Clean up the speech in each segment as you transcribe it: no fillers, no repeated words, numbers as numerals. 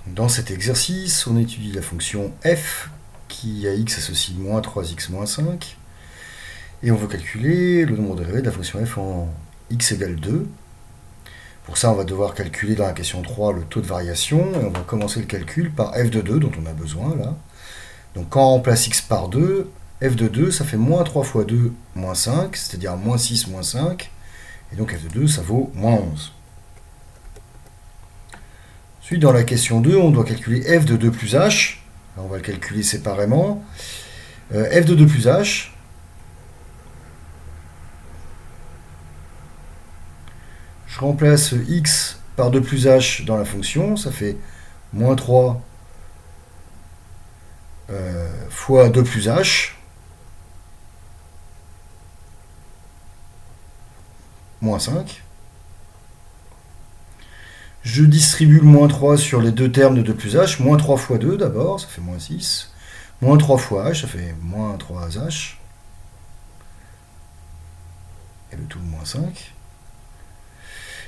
Dans cet exercice, on étudie la fonction f qui à x associe moins 3x moins 5. Et on veut calculer le nombre dérivé de la fonction f en x égale 2. Pour ça, on va devoir calculer dans la question 3 le taux de variation. Et on va commencer le calcul par f de 2, dont on a besoin là. Donc quand on remplace x par 2, f de 2, ça fait moins 3 fois 2, moins 5, c'est-à-dire moins 6, moins 5. Et donc f de 2, ça vaut moins 11. Ensuite, dans la question 2, on doit calculer f de 2 plus h. Là, on va le calculer séparément. F de 2 plus h, je remplace x par 2 plus h dans la fonction, ça fait moins 3 fois 2 plus h, moins 5. Je distribue le moins 3 sur les deux termes de 2 plus h, moins 3 fois 2 d'abord, ça fait moins 6. Moins 3 fois h, ça fait moins 3h. Et le tout de moins 5.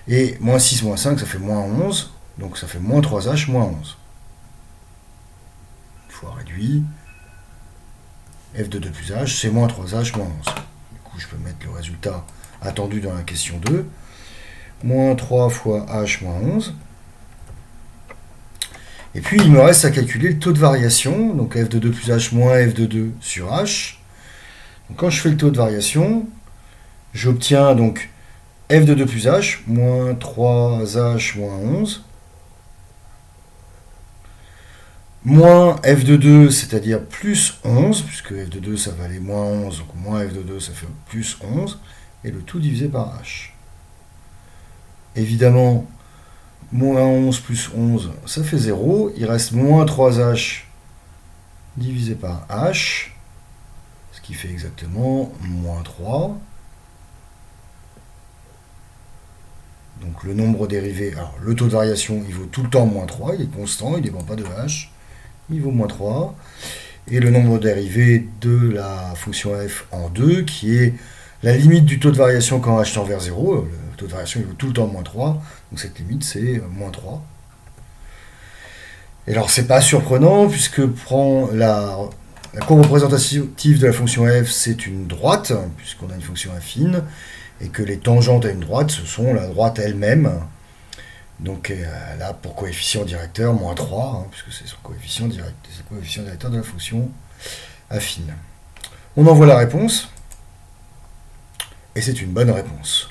Et moins 6, moins 5, ça fait moins 11. Donc ça fait moins 3h, moins 11. Une fois réduit, f de 2 plus h, c'est moins 3h, moins 11. Du coup, je peux mettre le résultat attendu dans la question 2. Moins 3 fois h moins 11. Et puis, il me reste à calculer le taux de variation. Donc f de 2 plus h moins f de 2 sur h. Donc, quand je fais le taux de variation, j'obtiens donc f de 2 plus h, moins 3h moins 11, moins f de 2, c'est-à-dire plus 11, puisque f de 2, ça valait moins 11, donc moins f de 2, ça fait plus 11, et le tout divisé par h. Évidemment, moins 11 plus 11, ça fait 0, il reste moins 3h divisé par h, ce qui fait exactement moins 3. Donc le nombre dérivé, alors le taux de variation, il vaut tout le temps moins 3, il est constant, il ne dépend pas de h, il vaut moins 3. Et le nombre dérivé de la fonction f en 2, qui est la limite du taux de variation quand h tend vers 0, le taux de variation il vaut tout le temps moins 3, donc cette limite c'est moins 3. Et alors c'est pas surprenant, puisque prend la courbe représentative de la fonction f, c'est une droite, puisqu'on a une fonction affine, et que les tangentes à une droite, ce sont la droite elle-même. Donc elle a pour coefficient directeur moins 3, puisque c'est son coefficient directeur de la fonction affine. On envoie la réponse, et c'est une bonne réponse.